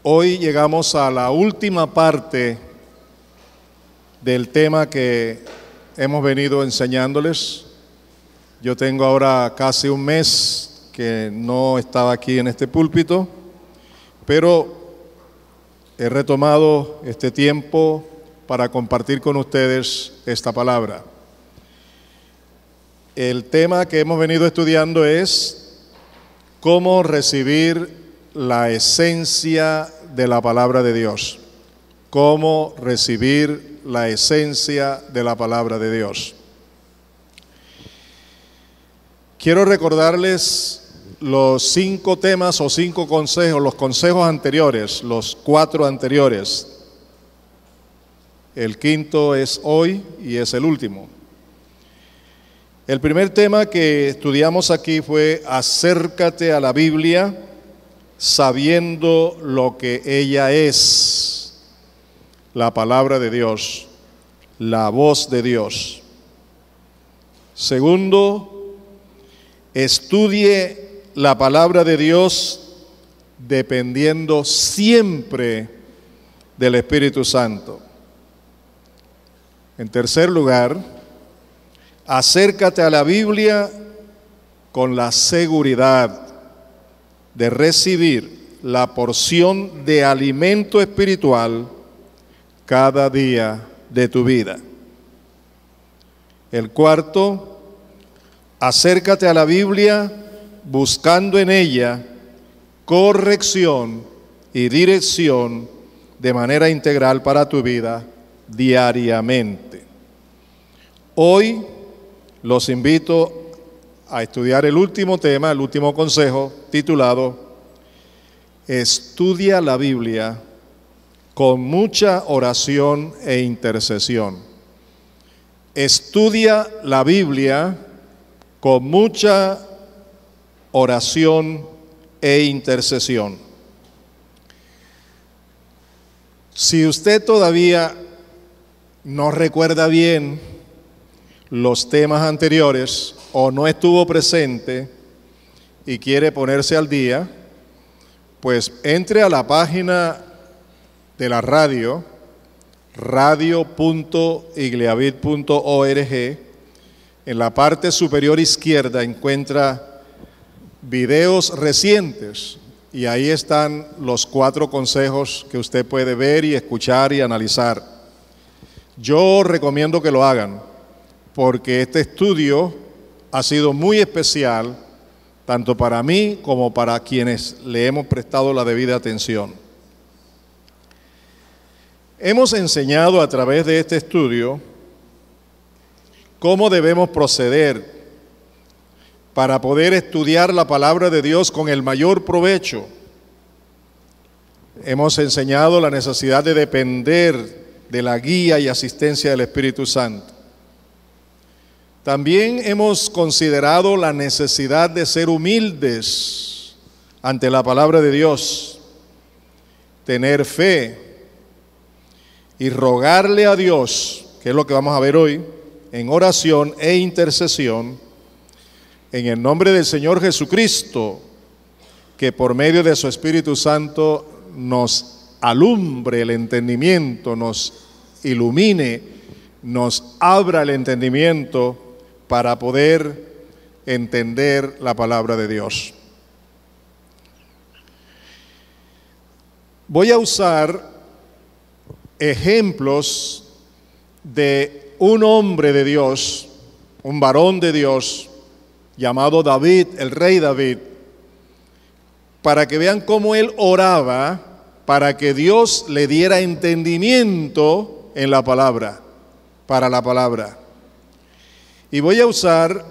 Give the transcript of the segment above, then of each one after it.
Hoy llegamos a la última parte del tema que hemos venido enseñándoles. Yo tengo ahora casi un mes que no estaba aquí en este púlpito, pero he retomado este tiempo para compartir con ustedes esta palabra. El tema que hemos venido estudiando es cómo recibir la esencia de la palabra de Dios. Cómo recibir la esencia de la palabra de Dios. Quiero recordarles los 5 temas o 5 consejos, los consejos anteriores, los 4 anteriores. El 5º es hoy y es el último. El primer tema que estudiamos aquí fue acércate a la Biblia sabiendo lo que ella es, la palabra de Dios, la voz de Dios. Segundo, estudie la palabra de Dios dependiendo siempre del Espíritu Santo. En tercer lugar, acércate a la Biblia con la seguridad de recibir la porción de alimento espiritual cada día de tu vida. El cuarto, acércate a la Biblia buscando en ella corrección y dirección de manera integral para tu vida diariamente. Hoy los invito a estudiar el último tema, el último consejo, titulado Estudia la Biblia con mucha oración e intercesión. Estudia la Biblia con mucha oración e intercesión. Si usted todavía no recuerda bien los temas anteriores o no estuvo presente y quiere ponerse al día, pues entre a la página de la radio, radio.igliavid.org. En la parte superior izquierda encuentra videos recientes y ahí están los 4 consejos que usted puede ver y escuchar y analizar. Yo recomiendo que lo hagan, porque este estudio ha sido muy especial, tanto para mí como para quienes le hemos prestado la debida atención. Hemos enseñado a través de este estudio cómo debemos proceder para poder estudiar la palabra de Dios con el mayor provecho. Hemos enseñado la necesidad de depender de la guía y asistencia del Espíritu Santo. También hemos considerado la necesidad de ser humildes ante la palabra de Dios, tener fe y rogarle a Dios, que es lo que vamos a ver hoy, en oración e intercesión, en el nombre del Señor Jesucristo, que por medio de su Espíritu Santo nos alumbre el entendimiento, nos ilumine, nos abra el entendimiento para poder entender la palabra de Dios. Voy a usar ejemplos de un hombre de Dios, un varón de Dios, llamado David, el rey David, para que vean cómo él oraba para que Dios le diera entendimiento en la palabra, para la palabra. Y voy a usar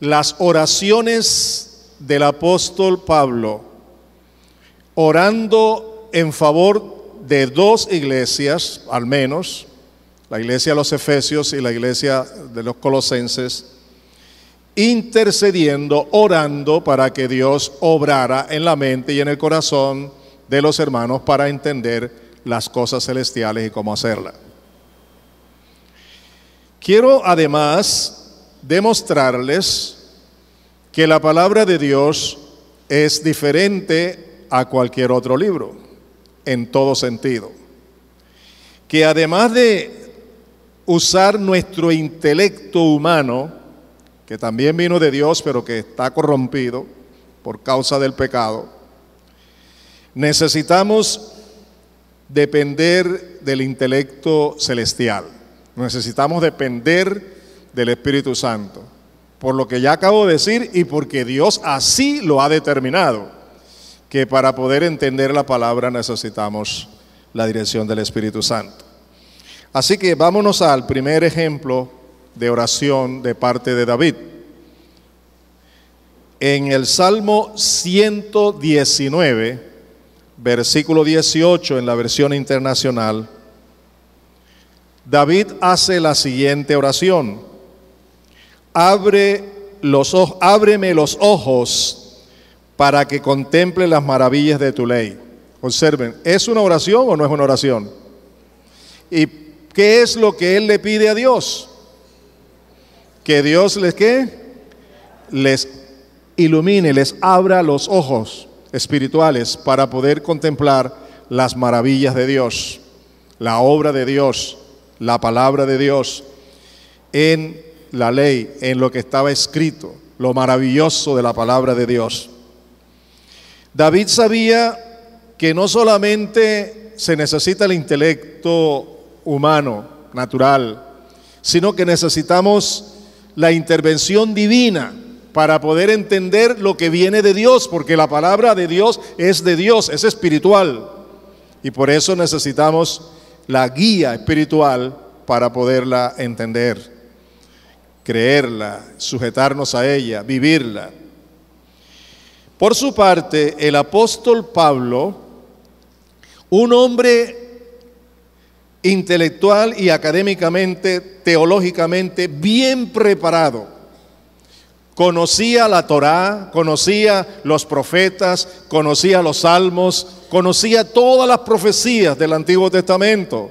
las oraciones del apóstol Pablo, orando en favor de 2 iglesias, al menos, la iglesia de los Efesios y la iglesia de los Colosenses, intercediendo, orando para que Dios obrara en la mente y en el corazón de los hermanos para entender las cosas celestiales y cómo hacerlas. Quiero además demostrarles que la palabra de Dios es diferente a cualquier otro libro. en todo sentido. Que además de usar nuestro intelecto humano, que también vino de Dios, pero que está corrompido por causa del pecado, necesitamos depender del intelecto celestial. Necesitamos depender del Espíritu Santo, por lo que ya acabo de decir y porque Dios así lo ha determinado, que para poder entender la palabra necesitamos la dirección del Espíritu Santo. Así que vámonos al primer ejemplo de oración de parte de David. En el Salmo 119, versículo 18 en la versión internacional, David hace la siguiente oración: ábreme los ojos para que contemple las maravillas de tu ley. Observen, ¿es una oración o no es una oración? ¿Y qué es lo que él le pide a Dios? Que Dios les, ¿qué? Les ilumine, les abra los ojos espirituales para poder contemplar las maravillas de Dios, la obra de Dios, la palabra de Dios en la ley, en lo que estaba escrito, lo maravilloso de la palabra de Dios. David sabía que no solamente se necesita el intelecto humano, natural, sino que necesitamos la intervención divina para poder entender lo que viene de Dios, porque la palabra de Dios, es espiritual, y por eso necesitamos la guía espiritual para poderla entender, creerla, sujetarnos a ella, vivirla. Por su parte, el apóstol Pablo, un hombre intelectual y académicamente, teológicamente bien preparado, conocía la Torá, conocía los profetas, conocía los salmos, conocía todas las profecías del Antiguo Testamento.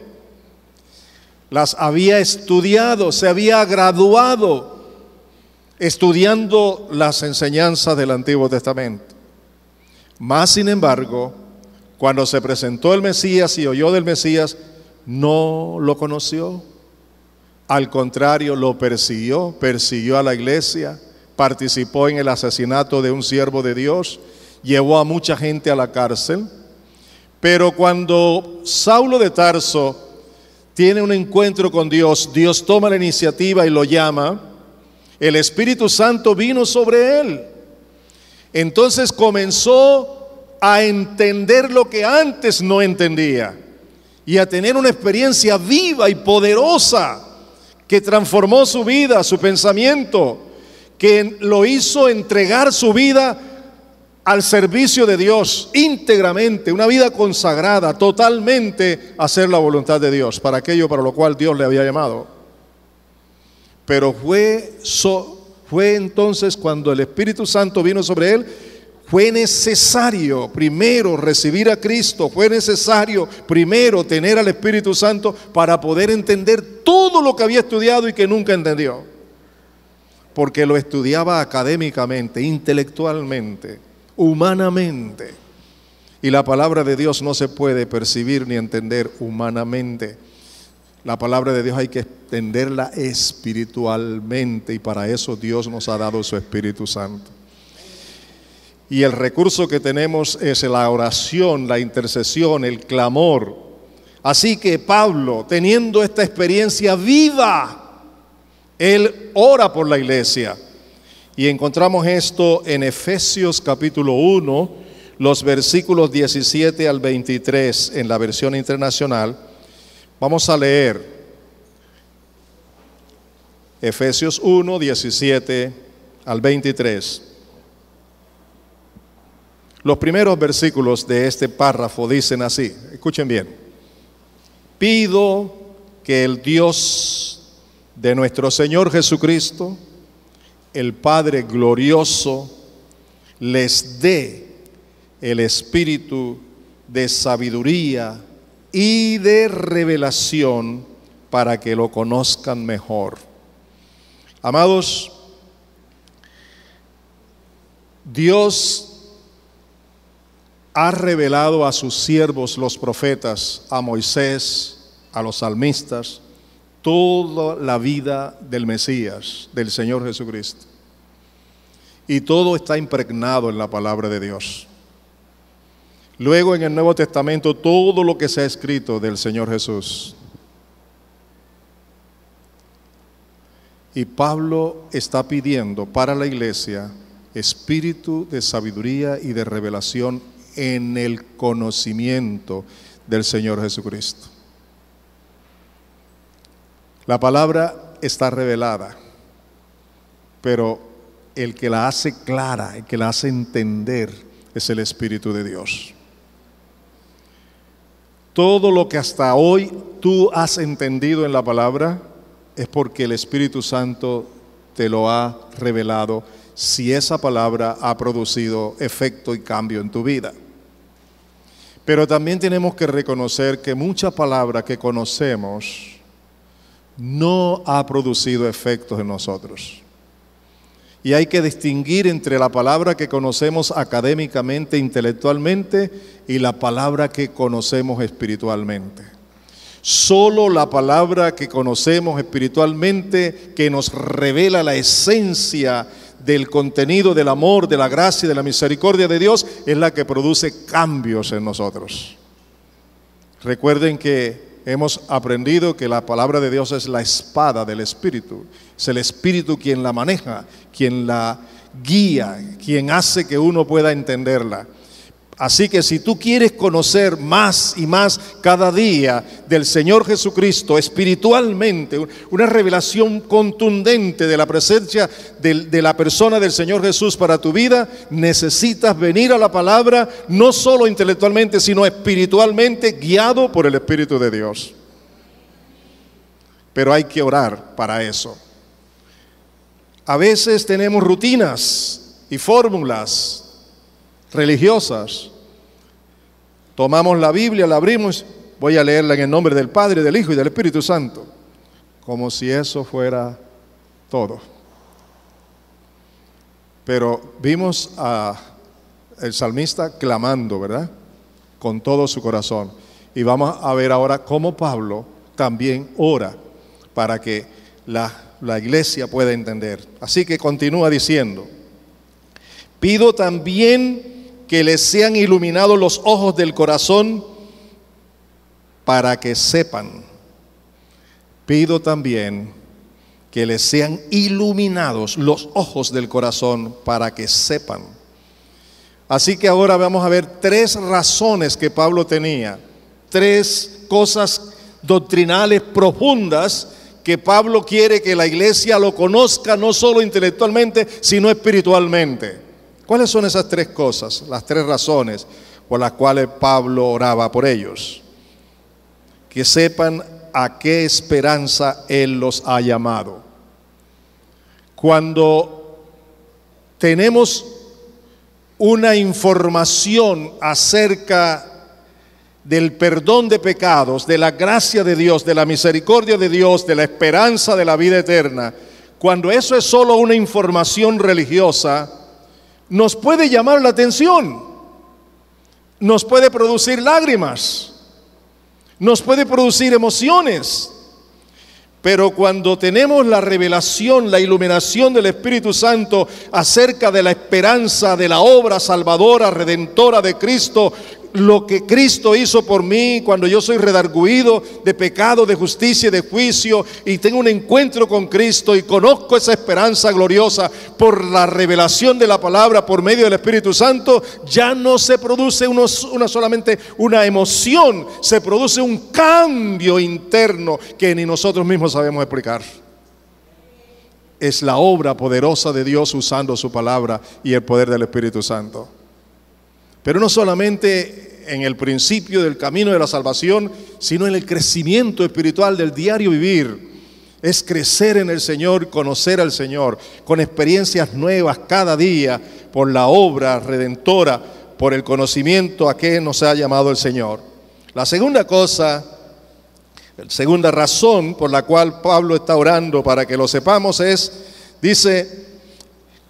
Las había estudiado, se había graduado estudiando las enseñanzas del Antiguo Testamento. Mas, sin embargo, cuando se presentó el Mesías y oyó del Mesías, no lo conoció. Al contrario, lo persiguió a la iglesia, participó en el asesinato de un siervo de Dios, llevó a mucha gente a la cárcel. Pero cuando Saulo de Tarso tiene un encuentro con Dios, Dios toma la iniciativa y lo llama, el Espíritu Santo vino sobre él. Entonces comenzó a entender lo que antes no entendía y a tener una experiencia viva y poderosa que transformó su vida, su pensamiento, que lo hizo entregar su vida al servicio de Dios íntegramente, una vida consagrada totalmente a hacer la voluntad de Dios, para aquello para lo cual Dios le había llamado. Pero fue entonces cuando el Espíritu Santo vino sobre él, fue necesario primero recibir a Cristo, fue necesario primero tener al Espíritu Santo para poder entender todo lo que había estudiado y que nunca entendió, porque lo estudiaba académicamente, intelectualmente, humanamente, y la palabra de Dios no se puede percibir ni entender humanamente. La palabra de Dios hay que entenderla espiritualmente, y para eso Dios nos ha dado su Espíritu Santo. Y el recurso que tenemos es la oración, la intercesión, el clamor. Así que Pablo, teniendo esta experiencia viva, él ora por la iglesia. Y encontramos esto en Efesios capítulo 1, los versículos 17 al 23 en la versión internacional. Vamos a leer Efesios 1, 17 al 23. Los primeros versículos de este párrafo dicen así, escuchen bien: pido que el Dios de nuestro Señor Jesucristo, el Padre glorioso, les dé el espíritu de sabiduría y de revelación para que lo conozcan mejor. Amados, Dios ha revelado a sus siervos los profetas, a Moisés, a los salmistas, toda la vida del Mesías, del Señor Jesucristo. Y todo está impregnado en la palabra de Dios. Luego en el Nuevo Testamento todo lo que se ha escrito del Señor Jesús. Y Pablo está pidiendo para la iglesia espíritu de sabiduría y de revelación en el conocimiento del Señor Jesucristo. La palabra está revelada, pero el que la hace clara, el que la hace entender es el Espíritu de Dios. Todo lo que hasta hoy tú has entendido en la palabra es porque el Espíritu Santo te lo ha revelado, si esa palabra ha producido efecto y cambio en tu vida. Pero también tenemos que reconocer que mucha palabra que conocemos no ha producido efectos en nosotros. Y hay que distinguir entre la palabra que conocemos académicamente, intelectualmente, y la palabra que conocemos espiritualmente. Solo la palabra que conocemos espiritualmente, que nos revela la esencia del contenido del amor, de la gracia y de la misericordia de Dios, es la que produce cambios en nosotros. Recuerden que hemos aprendido que la palabra de Dios es la espada del Espíritu. Es el Espíritu quien la maneja, quien la guía, quien hace que uno pueda entenderla. Así que si tú quieres conocer más y más cada día del Señor Jesucristo espiritualmente, una revelación contundente de la presencia de la persona del Señor Jesús para tu vida, necesitas venir a la palabra no solo intelectualmente, sino espiritualmente, guiado por el Espíritu de Dios. Pero hay que orar para eso. A veces tenemos rutinas y fórmulas religiosas. Tomamos la Biblia, la abrimos, voy a leerla en el nombre del Padre, del Hijo y del Espíritu Santo, como si eso fuera todo. Pero vimos al salmista clamando, ¿verdad?, con todo su corazón. Y vamos a ver ahora cómo Pablo también ora para que la iglesia pueda entender. Así que continúa diciendo: pido también que les sean iluminados los ojos del corazón para que sepan. Pido también que les sean iluminados los ojos del corazón para que sepan. Así que ahora vamos a ver tres razones que Pablo tenía, tres cosas doctrinales profundas que Pablo quiere que la iglesia lo conozca no solo intelectualmente, sino espiritualmente. ¿Cuáles son esas tres cosas? Las tres razones por las cuales Pablo oraba por ellos. Que sepan a qué esperanza Él los ha llamado. Cuando tenemos una información acerca del perdón de pecados, de la gracia de Dios, de la misericordia de Dios, de la esperanza de la vida eterna, cuando eso es solo una información religiosa, nos puede llamar la atención, nos puede producir lágrimas, nos puede producir emociones. Pero cuando tenemos la revelación, la iluminación del Espíritu Santo acerca de la esperanza de la obra salvadora, redentora de Cristo, lo que Cristo hizo por mí cuando yo soy redarguido de pecado, de justicia y de juicio, y tengo un encuentro con Cristo y conozco esa esperanza gloriosa por la revelación de la palabra por medio del Espíritu Santo, ya no se produce solamente una emoción, se produce un cambio interno que ni nosotros mismos sabemos explicar. Es la obra poderosa de Dios usando su palabra y el poder del Espíritu Santo. Pero no solamente en el principio del camino de la salvación, sino en el crecimiento espiritual del diario vivir. Es crecer en el Señor, conocer al Señor, con experiencias nuevas cada día, por la obra redentora, por el conocimiento a que nos ha llamado el Señor. La segunda cosa, la segunda razón por la cual Pablo está orando para que lo sepamos dice,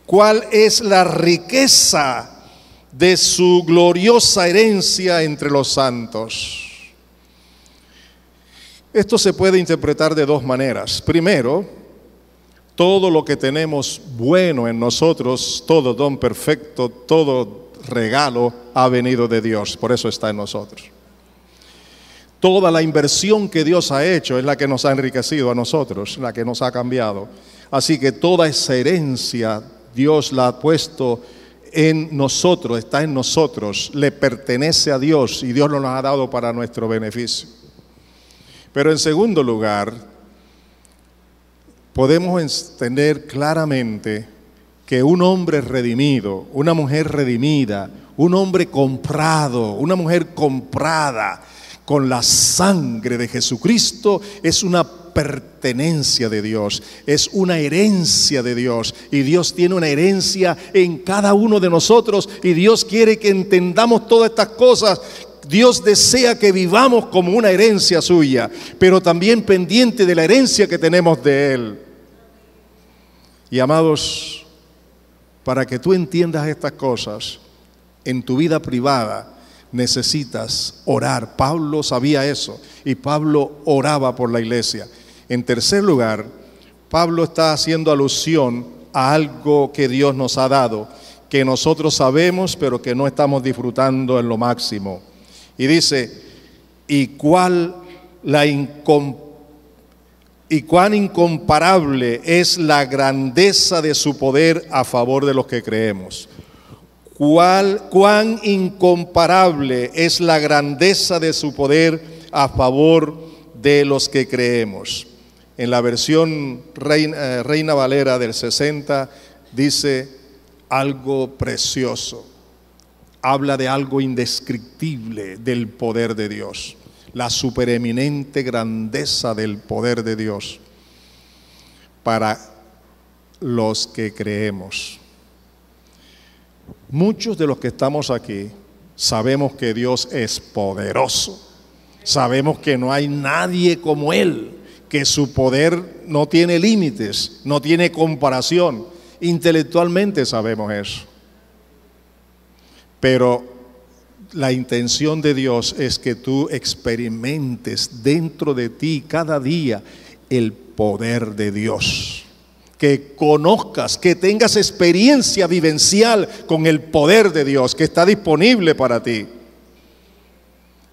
¿cuál es la riqueza de su gloriosa herencia entre los santos. Esto se puede interpretar de dos maneras. Primero, todo lo que tenemos bueno en nosotros, todo don perfecto, todo regalo ha venido de Dios, por eso está en nosotros. Toda la inversión que Dios ha hecho es la que nos ha enriquecido a nosotros, la que nos ha cambiado. Así que toda esa herencia Dios la ha puesto en nosotros, está en nosotros, le pertenece a Dios y Dios nos la ha dado para nuestro beneficio. Pero en segundo lugar, podemos entender claramente que un hombre redimido, una mujer redimida, un hombre comprado, una mujer comprada con la sangre de Jesucristo es una pertenencia de Dios, es una herencia de Dios, y Dios tiene una herencia en cada uno de nosotros, y Dios quiere que entendamos todas estas cosas. Dios desea que vivamos como una herencia suya, pero también pendiente de la herencia que tenemos de Él. Y amados, para que tú entiendas estas cosas en tu vida privada, necesitas orar. Pablo sabía eso y Pablo oraba por la iglesia. En tercer lugar, Pablo está haciendo alusión a algo que Dios nos ha dado, que nosotros sabemos pero que no estamos disfrutando en lo máximo. Y dice, y cuán incomparable es la grandeza de su poder a favor de los que creemos. Cuán incomparable es la grandeza de su poder a favor de los que creemos. En la versión Reina Valera del 60 dice algo precioso. Habla de algo indescriptible del poder de Dios, la supereminente grandeza del poder de Dios para los que creemos. Muchos de los que estamos aquí sabemos que Dios es poderoso, sabemos que no hay nadie como Él, que su poder no tiene límites, no tiene comparación. Intelectualmente sabemos eso. Pero la intención de Dios es que tú experimentes dentro de ti cada día el poder de Dios. Que conozcas, que tengas experiencia vivencial con el poder de Dios que está disponible para ti.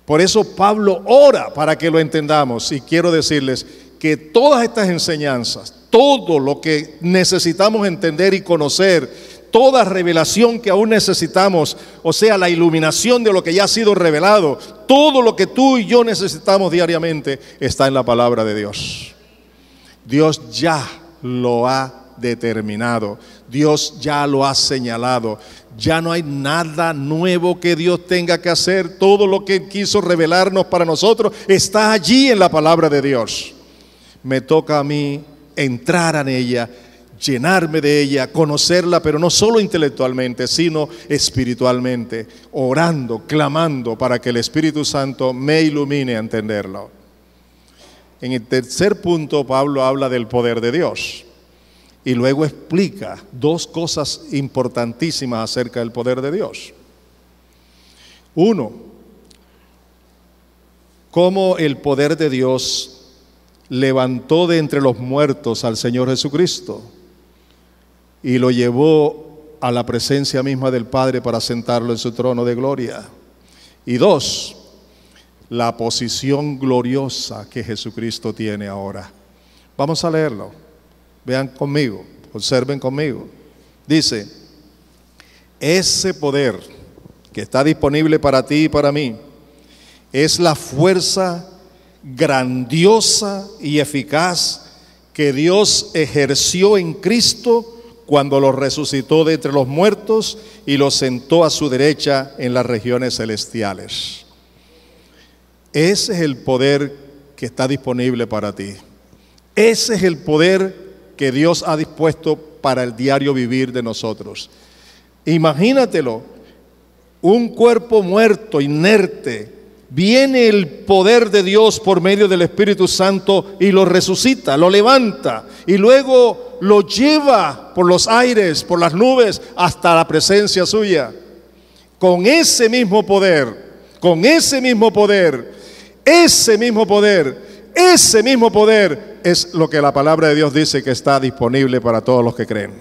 Por eso Pablo ora para que lo entendamos, y quiero decirles que todas estas enseñanzas, todo lo que necesitamos entender y conocer, toda revelación que aún necesitamos, o sea, la iluminación de lo que ya ha sido revelado, todo lo que tú y yo necesitamos diariamente está en la palabra de Dios. Dios ya lo ha determinado, Dios ya lo ha señalado. Ya no hay nada nuevo que Dios tenga que hacer. Todo lo que quiso revelarnos para nosotros está allí en la palabra de Dios. Me toca a mí entrar en ella, llenarme de ella, conocerla, pero no solo intelectualmente, sino espiritualmente, orando, clamando para que el Espíritu Santo me ilumine a entenderlo. En el tercer punto, Pablo habla del poder de Dios y luego explica dos cosas importantísimas acerca del poder de Dios. Uno, cómo el poder de Dios levantó de entre los muertos al Señor Jesucristo y lo llevó a la presencia misma del Padre para sentarlo en su trono de gloria. Y dos, la posición gloriosa que Jesucristo tiene ahora. Vamos a leerlo. Vean conmigo, observen conmigo. Dice, ese poder que está disponible para ti y para mí es la fuerza grandiosa y eficaz que Dios ejerció en Cristo cuando lo resucitó de entre los muertos y lo sentó a su derecha en las regiones celestiales. Ese es el poder que está disponible para ti. Ese es el poder que Dios ha dispuesto para el diario vivir de nosotros. Imagínatelo, un cuerpo muerto, inerte, viene el poder de Dios por medio del Espíritu Santo y lo resucita, lo levanta y luego lo lleva por los aires, por las nubes, hasta la presencia suya. con ese mismo poder, ese mismo poder es lo que la palabra de Dios dice que está disponible para todos los que creen.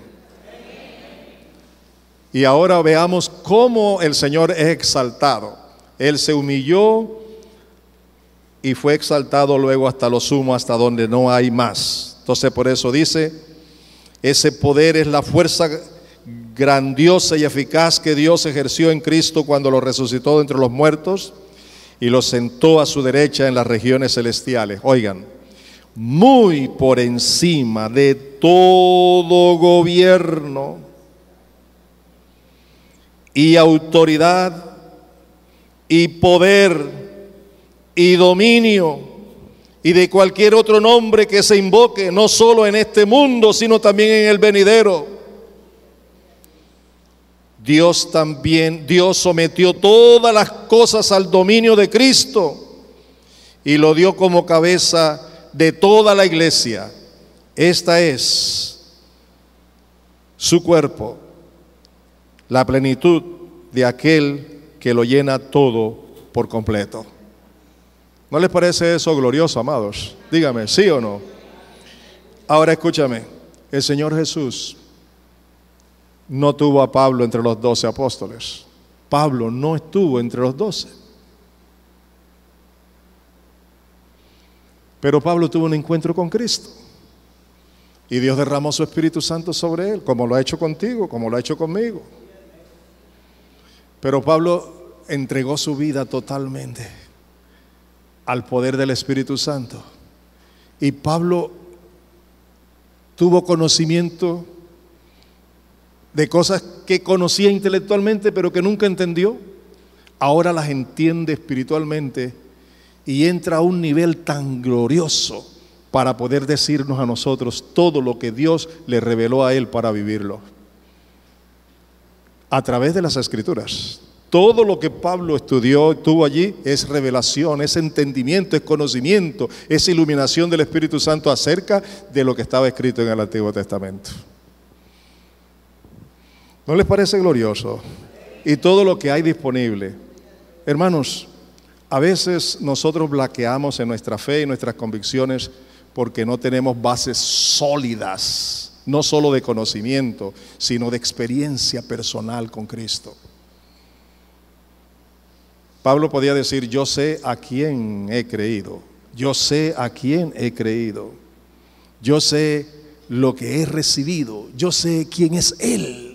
Y ahora veamos cómo el Señor es exaltado. Él se humilló y fue exaltado luego hasta lo sumo, hasta donde no hay más. Entonces por eso dice, ese poder es la fuerza grandiosa y eficaz que Dios ejerció en Cristo cuando lo resucitó de entre los muertos y lo sentó a su derecha en las regiones celestiales. Oigan, muy por encima de todo gobierno y autoridad y poder y dominio y de cualquier otro nombre que se invoque, no solo en este mundo, sino también en el venidero. Dios sometió todas las cosas al dominio de Cristo y lo dio como cabeza de toda la iglesia. Esta es su cuerpo, la plenitud de aquel que lo llena todo por completo. ¿No les parece eso glorioso, amados? Dígame, ¿sí o no? Ahora escúchame, el Señor Jesús no tuvo a Pablo entre los 12 apóstoles. Pablo no estuvo entre los 12. Pero Pablo tuvo un encuentro con Cristo. Y Dios derramó su Espíritu Santo sobre él, como lo ha hecho contigo, como lo ha hecho conmigo. Pero Pablo entregó su vida totalmente al poder del Espíritu Santo. Y Pablo tuvo conocimiento de cosas que conocía intelectualmente pero que nunca entendió. Ahora las entiende espiritualmente y entra a un nivel tan glorioso para poder decirnos a nosotros todo lo que Dios le reveló a él para vivirlo a través de las Escrituras. Todo lo que Pablo estudió, tuvo allí, es revelación, es entendimiento, es conocimiento, es iluminación del Espíritu Santo acerca de lo que estaba escrito en el Antiguo Testamento. ¿No les parece glorioso? Y todo lo que hay disponible. Hermanos, a veces nosotros blanqueamos en nuestra fe y nuestras convicciones porque no tenemos bases sólidas, no solo de conocimiento, sino de experiencia personal con Cristo. Pablo podía decir, yo sé a quién he creído, yo sé a quién he creído, yo sé lo que he recibido, yo sé quién es Él.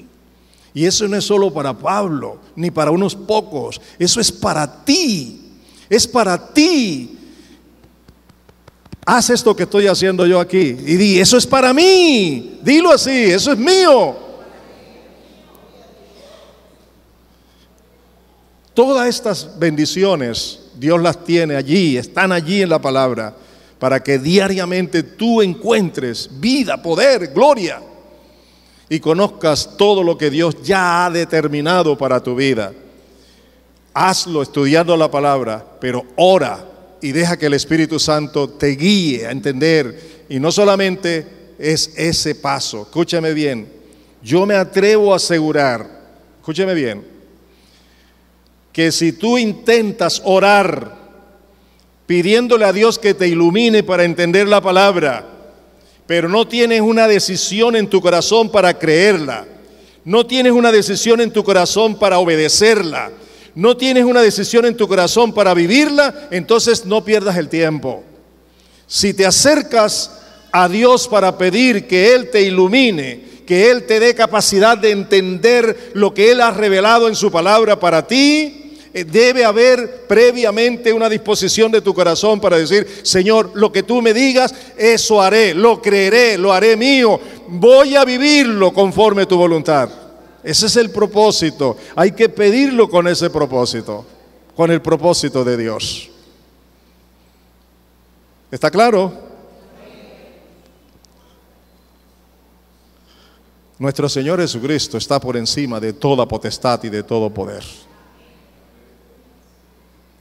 Y eso no es solo para Pablo, ni para unos pocos, eso es para ti, es para ti. Haz esto que estoy haciendo yo aquí y di, eso es para mí, dilo así, eso es mío. Todas estas bendiciones Dios las tiene allí, están allí en la palabra, para que diariamente tú encuentres vida, poder, gloria y conozcas todo lo que Dios ya ha determinado para tu vida. Hazlo estudiando la palabra, pero ora y deja que el Espíritu Santo te guíe a entender. Y no solamente es ese paso, escúchame bien, yo me atrevo a asegurar, escúchame bien, que si tú intentas orar pidiéndole a Dios que te ilumine para entender la palabra, pero no tienes una decisión en tu corazón para creerla, no tienes una decisión en tu corazón para obedecerla, no tienes una decisión en tu corazón para vivirla, entonces no pierdas el tiempo. Si te acercas a Dios para pedir que Él te ilumine, que Él te dé capacidad de entender lo que Él ha revelado en su palabra para ti, debe haber previamente una disposición de tu corazón para decir, Señor, lo que tú me digas, eso haré, lo creeré, lo haré mío, voy a vivirlo conforme a tu voluntad. Ese es el propósito, hay que pedirlo con ese propósito, con el propósito de Dios. ¿Está claro? Nuestro Señor Jesucristo está por encima de toda potestad y de todo poder.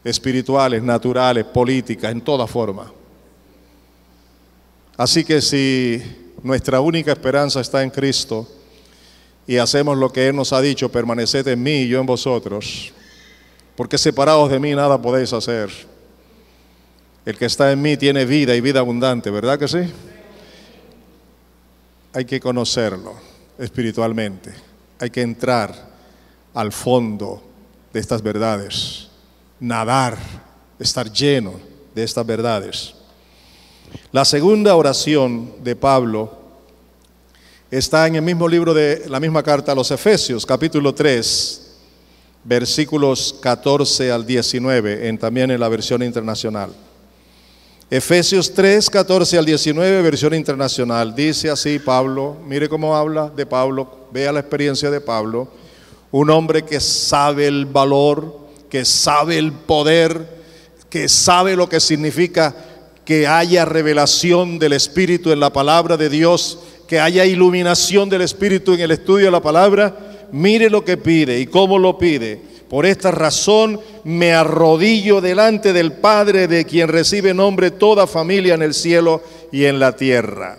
Espirituales, naturales, políticas, en toda forma. Así que si nuestra única esperanza está en Cristo y hacemos lo que Él nos ha dicho: permaneced en mí y yo en vosotros, porque separados de mí nada podéis hacer. El que está en mí tiene vida y vida abundante, ¿verdad que sí? Hay que conocerlo espiritualmente, hay que entrar al fondo de estas verdades, nadar, estar lleno de estas verdades. La segunda oración de Pablo está en el mismo libro de la misma carta a los Efesios, capítulo 3, versículos 14 al 19, también en la versión internacional. Efesios 3, 14 al 19, versión internacional. Dice así Pablo, mire cómo habla de Pablo, vea la experiencia de Pablo, un hombre que sabe el valor, que sabe el poder, que sabe lo que significa que haya revelación del Espíritu en la palabra de Dios, que haya iluminación del Espíritu en el estudio de la palabra. Mire lo que pide y cómo lo pide. Por esta razón me arrodillo delante del Padre, de quien recibe nombre toda familia en el cielo y en la tierra.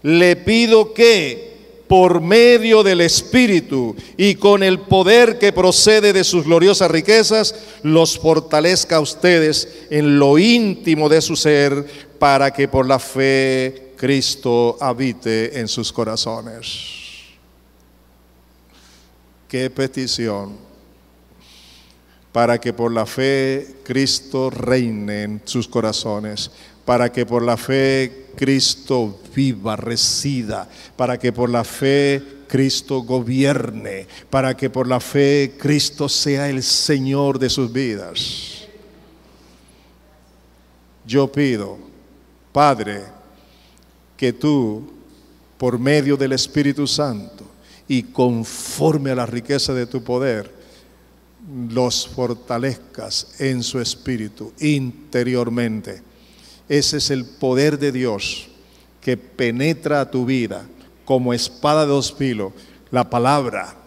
Le pido que, por medio del Espíritu y con el poder que procede de sus gloriosas riquezas, los fortalezca a ustedes en lo íntimo de su ser, para que por la fe Cristo habite en sus corazones. ¡Qué petición! Para que por la fe Cristo reine en sus corazones, para que por la fe Cristo viva, resida, para que por la fe Cristo gobierne, para que por la fe Cristo sea el Señor de sus vidas. Yo pido, Padre, que tú, por medio del Espíritu Santo y conforme a la riqueza de tu poder, los fortalezcas en su espíritu interiormente. Ese es el poder de Dios que penetra a tu vida como espada de dos filos, la palabra,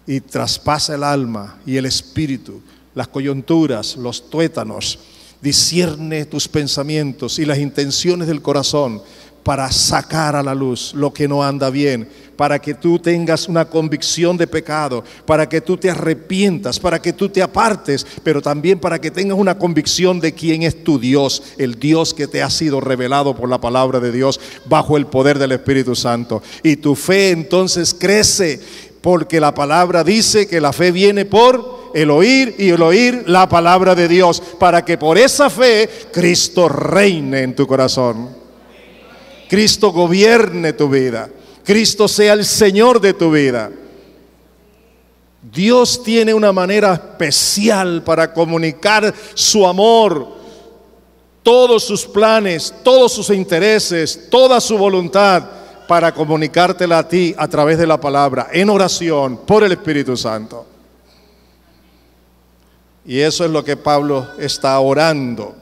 y traspasa el alma y el espíritu, las coyunturas, los tuétanos, discierne tus pensamientos y las intenciones del corazón, para sacar a la luz lo que no anda bien, para que tú tengas una convicción de pecado, para que tú te arrepientas, para que tú te apartes, pero también para que tengas una convicción de quién es tu Dios, el Dios que te ha sido revelado por la palabra de Dios bajo el poder del Espíritu Santo. Y tu fe entonces crece, porque la palabra dice que la fe viene por el oír, y el oír la palabra de Dios, para que por esa fe Cristo reine en tu corazón. Cristo gobierne tu vida, Cristo sea el Señor de tu vida. Dios tiene una manera especial para comunicar su amor, todos sus planes, todos sus intereses, toda su voluntad, para comunicártela a ti a través de la palabra, en oración, por el Espíritu Santo. Y eso es lo que Pablo está orando.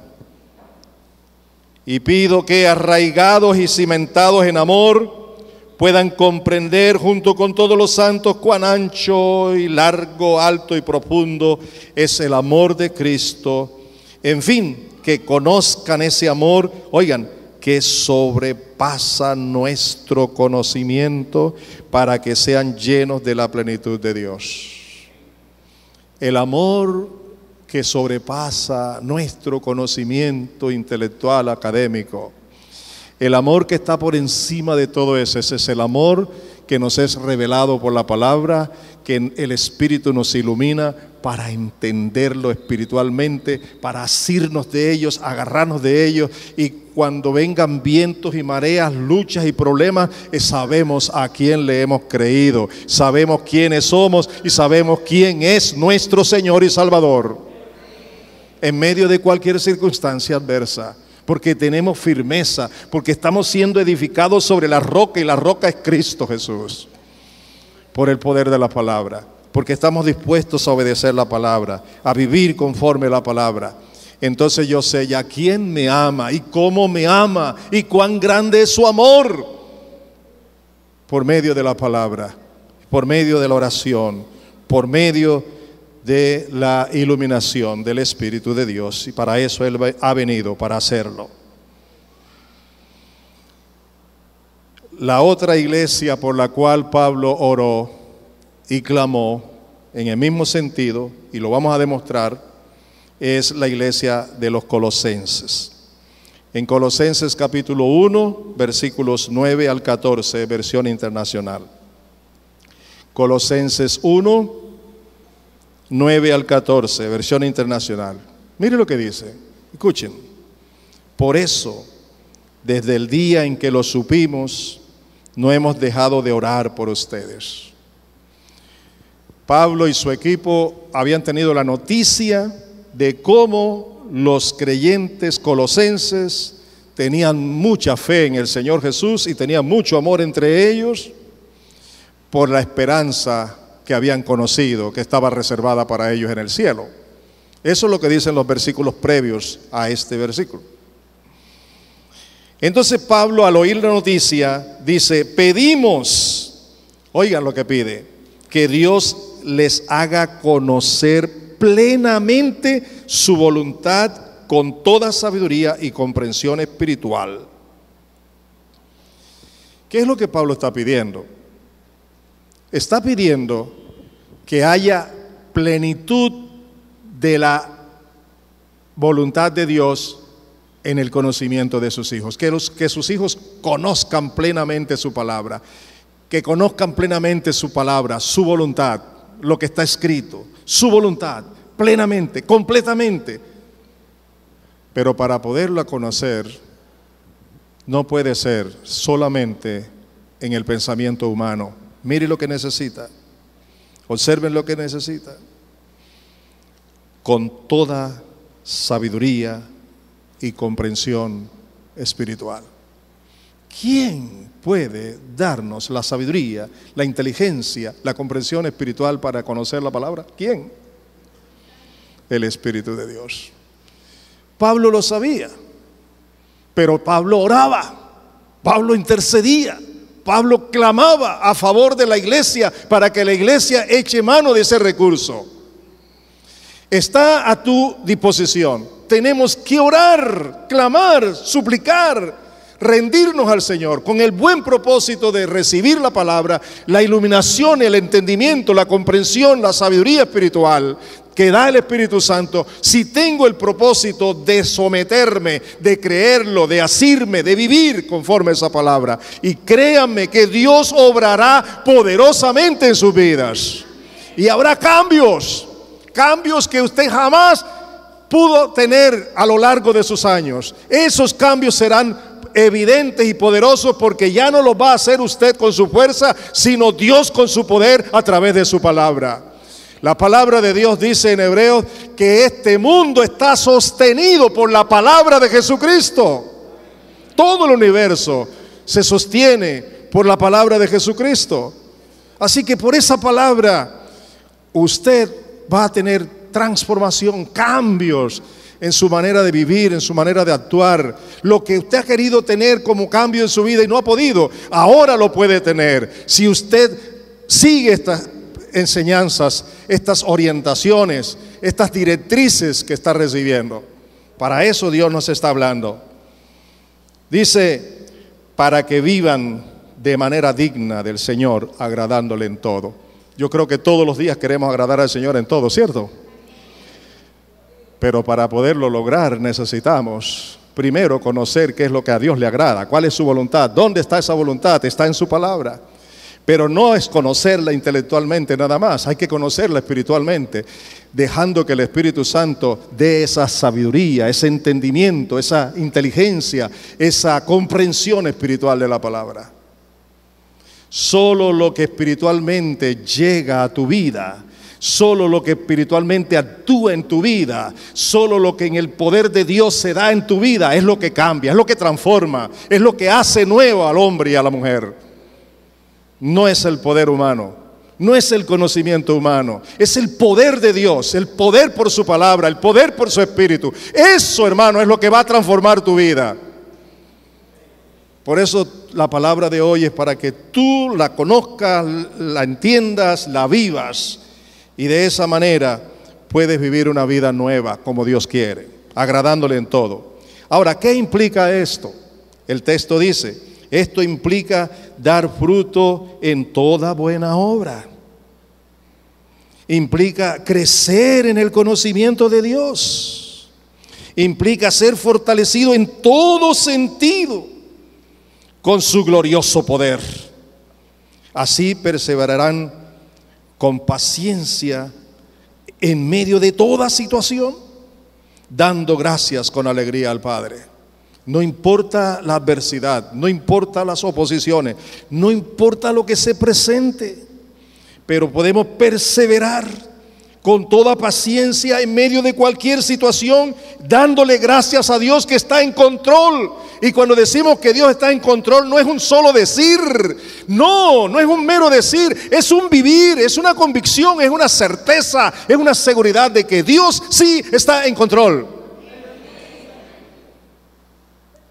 Y pido que, arraigados y cimentados en amor, puedan comprender junto con todos los santos cuán ancho y largo, alto y profundo es el amor de Cristo. En fin, que conozcan ese amor, oigan, que sobrepasa nuestro conocimiento, para que sean llenos de la plenitud de Dios. El amor que sobrepasa nuestro conocimiento intelectual, académico. El amor que está por encima de todo eso, ese es el amor que nos es revelado por la palabra, que el Espíritu nos ilumina para entenderlo espiritualmente, para asirnos de ellos, agarrarnos de ellos, y cuando vengan vientos y mareas, luchas y problemas, sabemos a quién le hemos creído, sabemos quiénes somos y sabemos quién es nuestro Señor y Salvador. En medio de cualquier circunstancia adversa, porque tenemos firmeza, porque estamos siendo edificados sobre la roca, y la roca es Cristo Jesús, por el poder de la palabra, porque estamos dispuestos a obedecer la palabra, a vivir conforme a la palabra. Entonces yo sé ya quién me ama y cómo me ama y cuán grande es su amor, por medio de la palabra, por medio de la oración, por medio de la iluminación del Espíritu de Dios, y para eso Él ha venido, para hacerlo. La otra iglesia por la cual Pablo oró y clamó en el mismo sentido, y lo vamos a demostrar, es la iglesia de los colosenses. En Colosenses capítulo 1, versículos 9 al 14, versión internacional. Colosenses 1, 9 al 14, versión internacional. Mire lo que dice, escuchen. Por eso, desde el día en que lo supimos, no hemos dejado de orar por ustedes. Pablo y su equipo habían tenido la noticia de cómo los creyentes colosenses tenían mucha fe en el Señor Jesús y tenían mucho amor entre ellos por la esperanza que habían conocido, que estaba reservada para ellos en el cielo. Eso es lo que dicen los versículos previos a este versículo. Entonces Pablo, al oír la noticia, dice, pedimos, oigan lo que pide, que Dios les haga conocer plenamente su voluntad con toda sabiduría y comprensión espiritual. ¿Qué es lo que Pablo está pidiendo? Está pidiendo que haya plenitud de la voluntad de Dios en el conocimiento de sus hijos, que sus hijos conozcan plenamente su palabra, que conozcan plenamente su palabra, su voluntad, lo que está escrito, su voluntad, plenamente, completamente. Pero para poderla conocer, no puede ser solamente en el pensamiento humano. Mire lo que necesita, observen lo que necesita, con toda sabiduría y comprensión espiritual. ¿Quién puede darnos la sabiduría, la inteligencia, la comprensión espiritual para conocer la palabra? ¿Quién? El Espíritu de Dios. Pablo lo sabía, pero Pablo oraba, Pablo intercedía, Pablo clamaba a favor de la iglesia para que la iglesia eche mano de ese recurso. Está a tu disposición. Tenemos que orar, clamar, suplicar, rendirnos al Señor con el buen propósito de recibir la palabra, la iluminación, el entendimiento, la comprensión, la sabiduría espiritual que da el Espíritu Santo. Si tengo el propósito de someterme, de creerlo, de asirme, de vivir conforme a esa palabra, y créanme que Dios obrará poderosamente en sus vidas y habrá cambios que usted jamás pudo tener a lo largo de sus años. Esos cambios serán evidentes y poderosos porque ya no los va a hacer usted con su fuerza, sino Dios con su poder a través de su palabra. La palabra de Dios dice en Hebreos que este mundo está sostenido por la palabra de Jesucristo. Todo el universo se sostiene por la palabra de Jesucristo. Así que por esa palabra usted va a tener transformación, cambios en su manera de vivir, en su manera de actuar. Lo que usted ha querido tener como cambio en su vida y no ha podido, ahora lo puede tener si usted sigue estas enseñanzas, estas orientaciones, estas directrices que está recibiendo. Para eso Dios nos está hablando. Dice, para que vivan de manera digna del Señor, agradándole en todo. Yo creo que todos los días queremos agradar al Señor en todo, ¿cierto? Pero para poderlo lograr necesitamos primero conocer qué es lo que a Dios le agrada, cuál es su voluntad, dónde está esa voluntad, está en su palabra. Pero no es conocerla intelectualmente nada más, hay que conocerla espiritualmente, dejando que el Espíritu Santo dé esa sabiduría, ese entendimiento, esa inteligencia, esa comprensión espiritual de la palabra. Solo lo que espiritualmente llega a tu vida, solo lo que espiritualmente actúa en tu vida, solo lo que en el poder de Dios se da en tu vida es lo que cambia, es lo que transforma, es lo que hace nuevo al hombre y a la mujer. No es el poder humano, no es el conocimiento humano, es el poder de Dios, el poder por su palabra, el poder por su espíritu. Eso, hermano, es lo que va a transformar tu vida. Por eso la palabra de hoy es para que tú la conozcas, la entiendas, la vivas, y de esa manera puedes vivir una vida nueva como Dios quiere, agradándole en todo. Ahora, ¿qué implica esto? El texto dice, esto implica dar fruto en toda buena obra. implica crecer en el conocimiento de Dios, implica ser fortalecido en todo sentido con su glorioso poder. Así perseverarán con paciencia en medio de toda situación, dando gracias con alegría al Padre. No importa la adversidad, no importa las oposiciones, no importa lo que se presente, pero podemos perseverar con toda paciencia en medio de cualquier situación, dándole gracias a Dios que está en control. Y cuando decimos que Dios está en control, no es un solo decir, no es un mero decir, es un vivir, es una convicción, es una certeza, es una seguridad de que Dios sí está en control.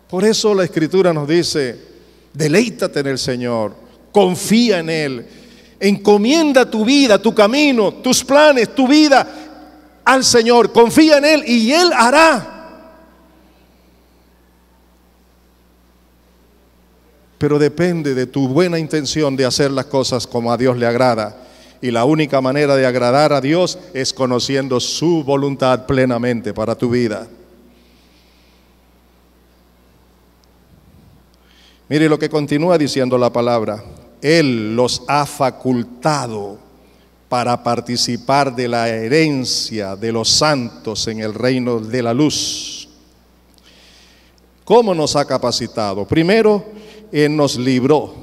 Por eso la Escritura nos dice: deleítate en el Señor, confía en Él, encomienda tu vida, tu camino, tus planes, tu vida al Señor, confía en Él y Él hará. Pero depende de tu buena intención de hacer las cosas como a Dios le agrada. Y la única manera de agradar a Dios es conociendo su voluntad plenamente para tu vida. Mire lo que continúa diciendo la palabra: Él los ha facultado para participar de la herencia de los santos en el reino de la luz. ¿Cómo nos ha capacitado? Primero, Él nos libró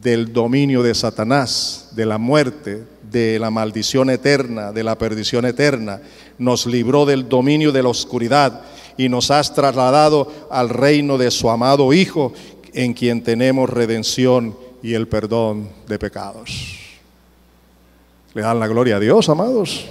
del dominio de Satanás, de la muerte, de la maldición eterna, de la perdición eterna. Nos libró del dominio de la oscuridad y nos ha trasladado al reino de su amado Hijo, en quien tenemos redención y el perdón de pecados. ¿Le dan la gloria a Dios, amados?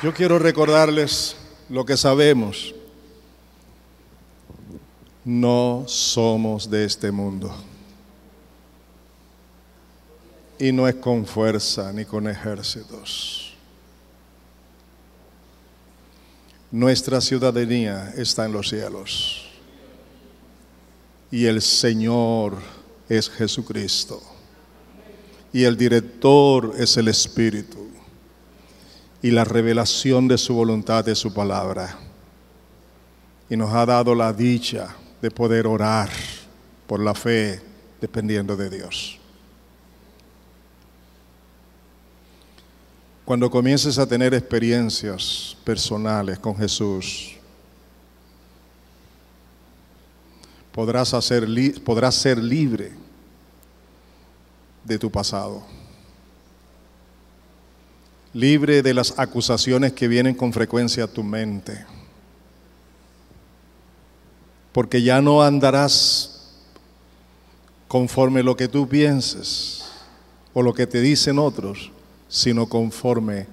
Yo quiero recordarles lo que sabemos. No somos de este mundo. Y no es con fuerza ni con ejércitos. Nuestra ciudadanía está en los cielos. Y el Señor es Jesucristo. Y el director es el Espíritu. Y la revelación de su voluntad es su palabra. Y nos ha dado la dicha de poder orar por la fe, dependiendo de Dios. Cuando comiences a tener experiencias personales con Jesús, podrás ser libre de tu pasado. Libre de las acusaciones que vienen con frecuencia a tu mente. Porque ya no andarás conforme lo que tú pienses o lo que te dicen otros, sino conforme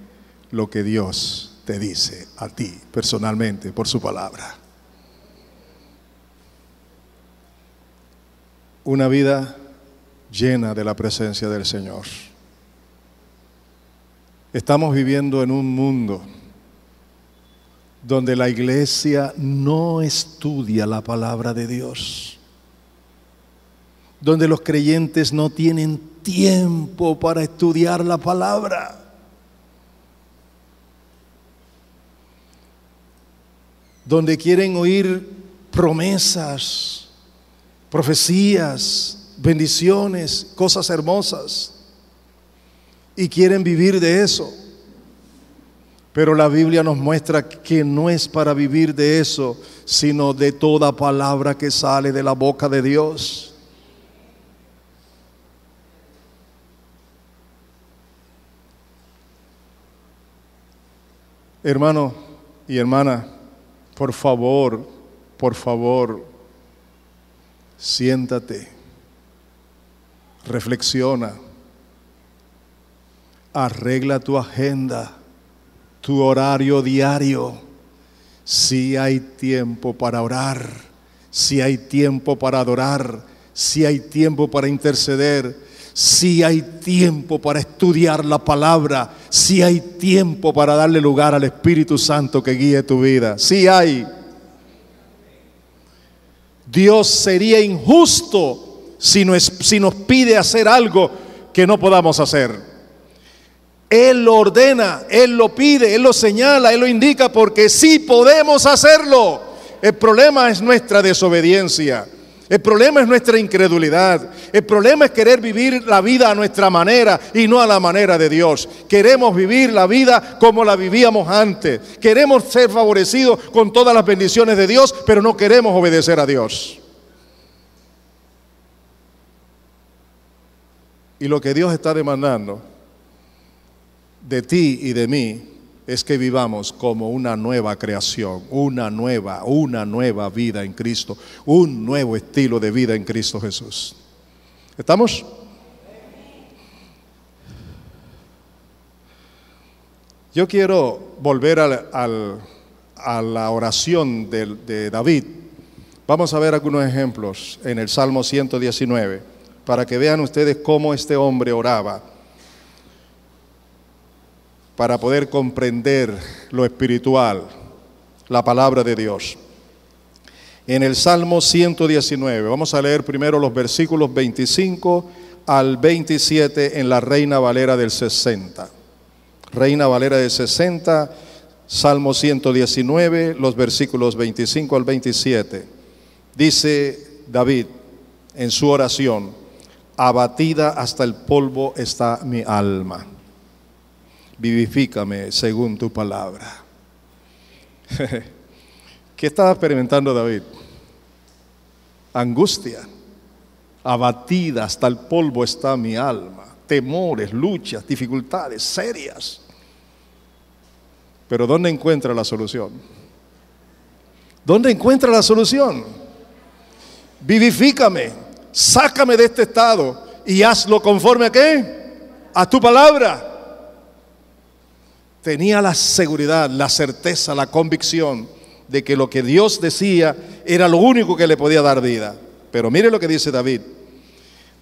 lo que Dios te dice a ti personalmente por su palabra. Una vida llena de la presencia del Señor. Estamos viviendo en un mundo donde la iglesia no estudia la palabra de Dios, donde los creyentes no tienen tiempo para estudiar la palabra. Donde quieren oír promesas, profecías, bendiciones, cosas hermosas, y quieren vivir de eso. Pero la Biblia nos muestra que no es para vivir de eso, sino de toda palabra que sale de la boca de Dios. Hermano y hermana, por favor, siéntate, reflexiona, arregla tu agenda, tu horario diario. Si hay tiempo para orar, si hay tiempo para adorar, si hay tiempo para interceder, Sí hay tiempo para estudiar la palabra. Sí hay tiempo para darle lugar al Espíritu Santo que guíe tu vida. Sí hay. Dios sería injusto si nos pide hacer algo que no podamos hacer. Él lo ordena, Él lo pide, Él lo señala, Él lo indica porque sí podemos hacerlo. El problema es nuestra desobediencia. El problema es nuestra incredulidad. El problema es querer vivir la vida a nuestra manera y no a la manera de Dios. Queremos vivir la vida como la vivíamos antes. Queremos ser favorecidos con todas las bendiciones de Dios, pero no queremos obedecer a Dios. Y lo que Dios está demandando de ti y de mí es que vivamos como una nueva creación, una nueva vida en Cristo, un nuevo estilo de vida en Cristo Jesús. ¿Estamos? Yo quiero volver a la oración de David. Vamos a ver algunos ejemplos en el Salmo 119, para que vean ustedes cómo este hombre oraba, para poder comprender lo espiritual, la palabra de Dios. En el Salmo 119, vamos a leer primero los versículos 25 al 27 en la Reina Valera del 60. Reina Valera del 60, Salmo 119, los versículos 25 al 27. Dice David en su oración: abatida hasta el polvo está mi alma. Vivifícame según tu palabra. ¿Qué estaba experimentando David? Angustia. Abatida hasta el polvo está mi alma. Temores, luchas, dificultades serias. Pero ¿dónde encuentra la solución? ¿Dónde encuentra la solución? Vivifícame, sácame de este estado y hazlo conforme a ¿qué? A tu palabra. Tenía la seguridad, la certeza, la convicción de que lo que Dios decía era lo único que le podía dar vida. Pero mire lo que dice David: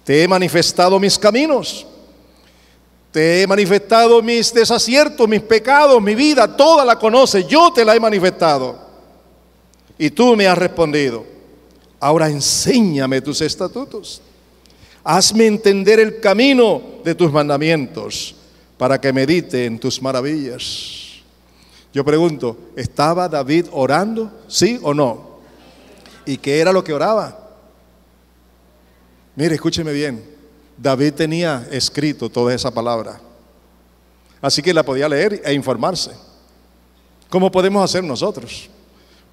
te he manifestado mis caminos, te he manifestado mis desaciertos, mis pecados, mi vida, toda la conoces, yo te la he manifestado. Y tú me has respondido: ahora enséñame tus estatutos, hazme entender el camino de tus mandamientos, para que medite en tus maravillas. Yo pregunto, ¿estaba David orando? ¿Sí o no? ¿Y qué era lo que oraba? Mire, escúcheme bien. David tenía escrito toda esa palabra, así que la podía leer e informarse, como podemos hacer nosotros.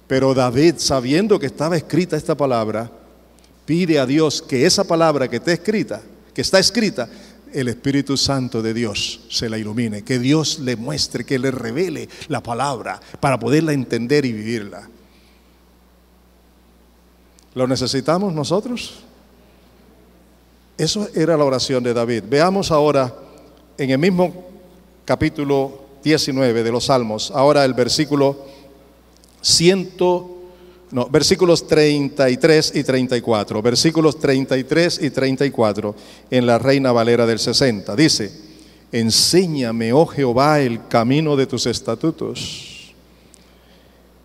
Pero David, sabiendo que estaba escrita esta palabra, pide a Dios que esa palabra que está escrita, el Espíritu Santo de Dios se la ilumine, que Dios le muestre, que le revele la palabra para poderla entender y vivirla. ¿Lo necesitamos nosotros? Eso era la oración de David. Veamos ahora en el mismo capítulo 19 de los Salmos, ahora el versículos 33 y 34, versículos 33 y 34 en la Reina Valera del 60. Dice: enséñame, oh Jehová, el camino de tus estatutos,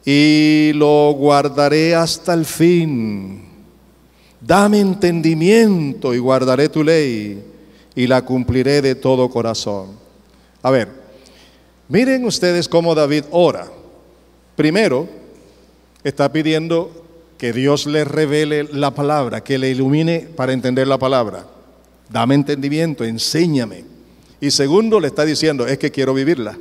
y lo guardaré hasta el fin. Dame entendimiento y guardaré tu ley, y la cumpliré de todo corazón. A ver, miren ustedes cómo David ora. Primero, está pidiendo que Dios le revele la palabra, que le ilumine para entender la palabra. Dame entendimiento, enséñame. Y segundo, le está diciendo, es que quiero vivirla.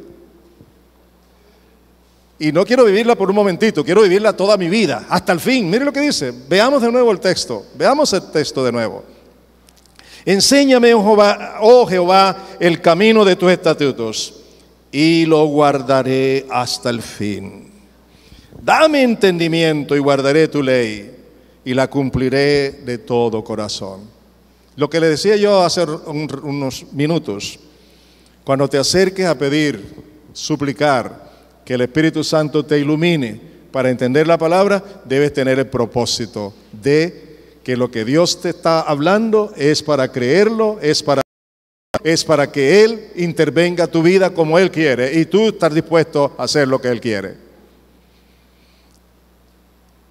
Y no quiero vivirla por un momentito, quiero vivirla toda mi vida, hasta el fin. Mire lo que dice. Veamos de nuevo el texto. Veamos el texto de nuevo. Enséñame, oh Jehová, el camino de tus estatutos, y lo guardaré hasta el fin. Dame entendimiento y guardaré tu ley, y la cumpliré de todo corazón. Lo que le decía yo hace unos minutos: cuando te acerques a pedir, suplicar que el Espíritu Santo te ilumine para entender la palabra, debes tener el propósito de que lo que Dios te está hablando es para creerlo, es para que Él intervenga tu vida como Él quiere y tú estás dispuesto a hacer lo que Él quiere.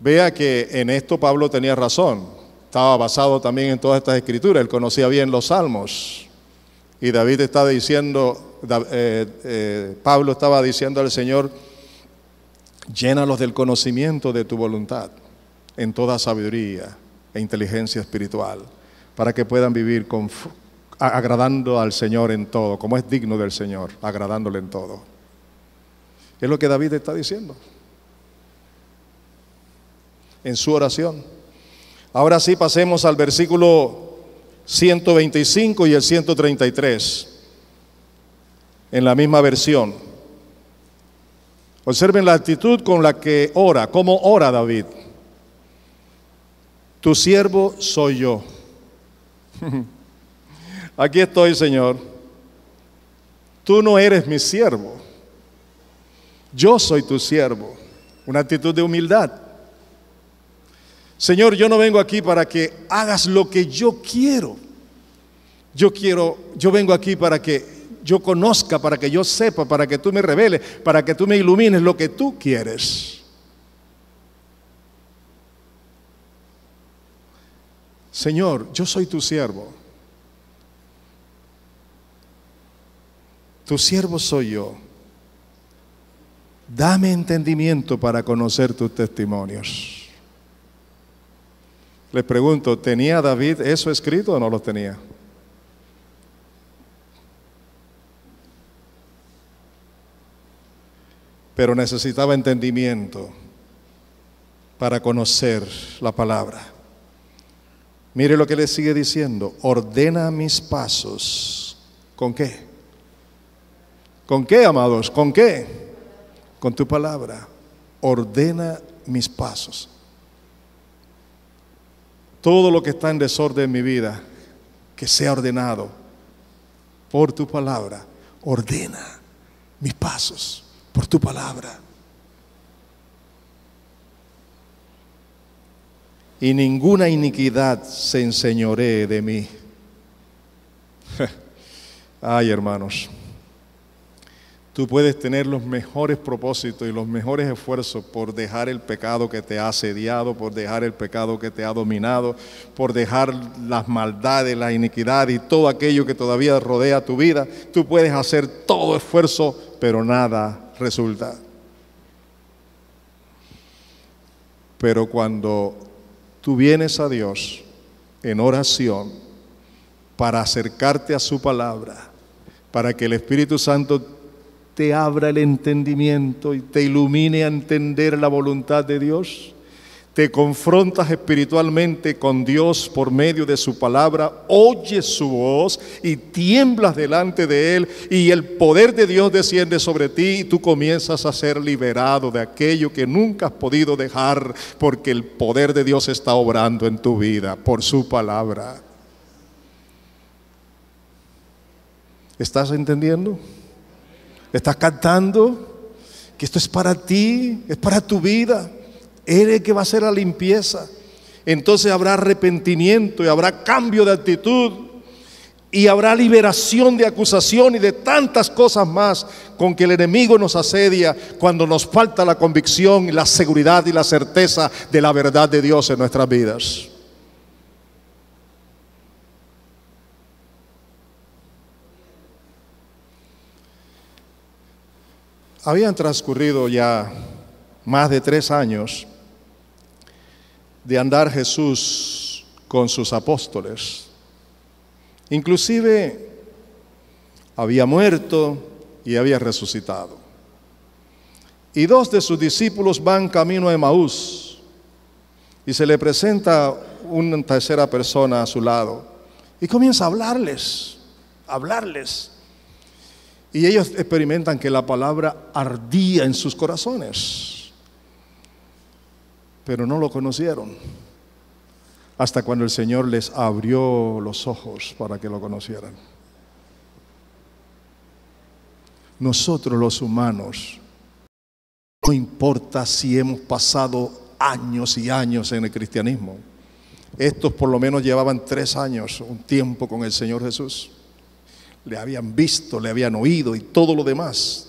Vea que en esto Pablo tenía razón. Estaba basado también en todas estas escrituras. Él conocía bien los salmos. Y David estaba diciendo, Pablo estaba diciendo al Señor, llénalos del conocimiento de tu voluntad en toda sabiduría e inteligencia espiritual, para que puedan vivir agradando al Señor en todo, como es digno del Señor, agradándole en todo. Es lo que David está diciendo en su oración. Ahora sí, pasemos al versículo 125 y el 133 en la misma versión. Observen la actitud con la que ora. ¿Cómo ora David? Tu siervo soy yo. Aquí estoy, Señor. Tú no eres mi siervo. Yo soy tu siervo. Una actitud de humildad. Señor, yo no vengo aquí para que hagas lo que yo quiero. Yo vengo aquí para que yo conozca, para que yo sepa, para que tú me reveles, para que tú me ilumines lo que tú quieres. Señor, yo soy tu siervo. Tu siervo soy yo. Dame entendimiento para conocer tus testimonios. Les pregunto, ¿tenía David eso escrito o no lo tenía? Pero necesitaba entendimiento para conocer la palabra. Mire lo que le sigue diciendo. Ordena mis pasos. ¿Con qué? ¿Con qué, amados? ¿Con qué? Con tu palabra. Ordena mis pasos. Todo lo que está en desorden en mi vida, que sea ordenado por tu palabra. Ordena mis pasos por tu palabra. Y ninguna iniquidad se enseñoree de mí. Ay, hermanos, tú puedes tener los mejores propósitos y los mejores esfuerzos por dejar el pecado que te ha asediado, por dejar el pecado que te ha dominado, por dejar las maldades, la iniquidad y todo aquello que todavía rodea tu vida. Tú puedes hacer todo esfuerzo, pero nada resulta. Pero cuando tú vienes a Dios en oración para acercarte a su palabra, para que el Espíritu Santo te abra el entendimiento y te ilumine a entender la voluntad de Dios, te confrontas espiritualmente con Dios por medio de su palabra, oyes su voz y tiemblas delante de Él, y el poder de Dios desciende sobre ti y tú comienzas a ser liberado de aquello que nunca has podido dejar, porque el poder de Dios está obrando en tu vida por su palabra. ¿Estás entendiendo? ¿Estás cantando? Que esto es para ti, es para tu vida. Él es el que va a hacer la limpieza. Entonces habrá arrepentimiento y habrá cambio de actitud y habrá liberación de acusación y de tantas cosas más con que el enemigo nos asedia cuando nos falta la convicción, la seguridad y la certeza de la verdad de Dios en nuestras vidas. Habían transcurrido ya más de 3 años de andar Jesús con sus apóstoles. Inclusive había muerto y había resucitado. Y 2 de sus discípulos van camino a Emaús y se le presenta una tercera persona a su lado y comienza a hablarles. Y ellos experimentan que la palabra ardía en sus corazones, pero no lo conocieron hasta cuando el Señor les abrió los ojos para que lo conocieran. Nosotros los humanos, no importa si hemos pasado años y años en el cristianismo, Estos por lo menos llevaban 3 años, un tiempo con el Señor Jesús. Le habían visto, le habían oído y todo lo demás.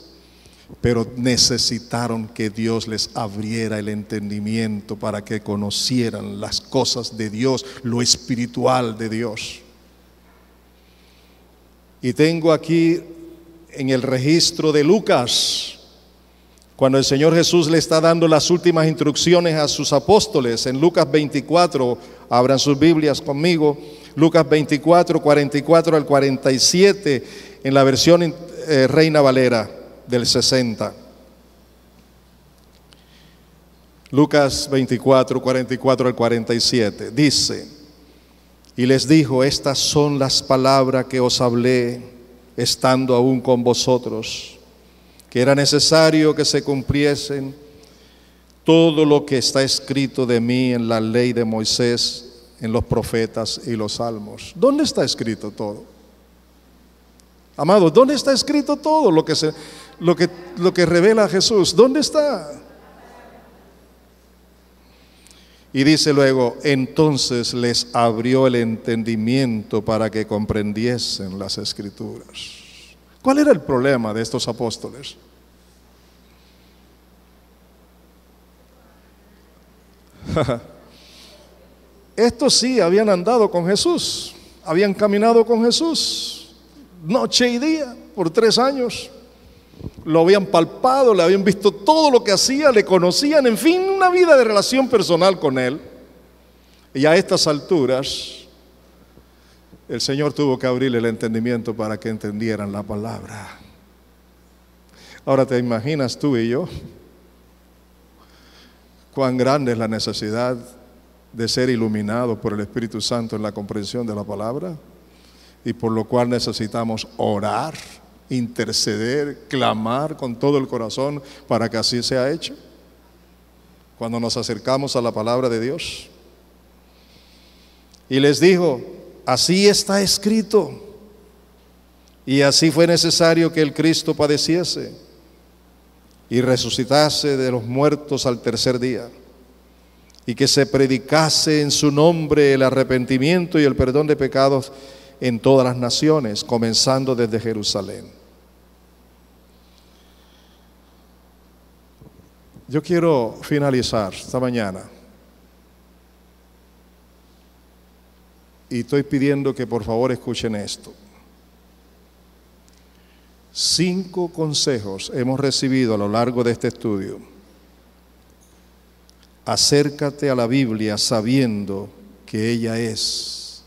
Pero necesitaron que Dios les abriera el entendimiento para que conocieran las cosas de Dios, lo espiritual de Dios. Y tengo aquí en el registro de Lucas, cuando el Señor Jesús le está dando las últimas instrucciones a sus apóstoles, en Lucas 24, abran sus Biblias conmigo, Lucas 24, 44 al 47, en la versión Reina Valera del 60. Lucas 24, 44 al 47, dice: y les dijo, estas son las palabras que os hablé, estando aún con vosotros, que era necesario que se cumpliesen todo lo que está escrito de mí en la ley de Moisés, en los profetas y los salmos. ¿Dónde está escrito todo? Amados, ¿dónde está escrito todo lo que revela Jesús? ¿Dónde está? Y dice luego, entonces les abrió el entendimiento para que comprendiesen las Escrituras. ¿Cuál era el problema de estos apóstoles? Estos sí habían andado con Jesús, habían caminado con Jesús noche y día por 3 años. Lo habían palpado, le habían visto todo lo que hacía, le conocían, en fin, una vida de relación personal con Él. Y a estas alturas, el Señor tuvo que abrirle el entendimiento para que entendieran la palabra. Ahora te imaginas tú y yo cuán grande es la necesidad de ser iluminado por el Espíritu Santo en la comprensión de la palabra, y por lo cual necesitamos orar, interceder, clamar con todo el corazón para que así sea hecho. Cuando nos acercamos a la palabra de Dios, y les dijo, así está escrito, y así fue necesario que el Cristo padeciese y resucitase de los muertos al 3er día, y que se predicase en su nombre el arrepentimiento y el perdón de pecados en todas las naciones, comenzando desde Jerusalén. Yo quiero finalizar esta mañana y estoy pidiendo que por favor escuchen esto. 5 consejos hemos recibido a lo largo de este estudio. Acércate a la Biblia sabiendo que ella es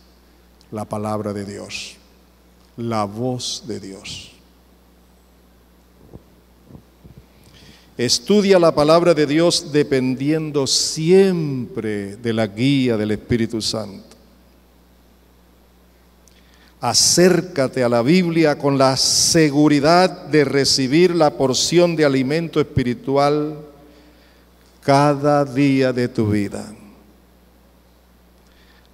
la palabra de Dios, la voz de Dios. Estudia la palabra de Dios dependiendo siempre de la guía del Espíritu Santo. Acércate a la Biblia con la seguridad de recibir la porción de alimento espiritual cada día de tu vida.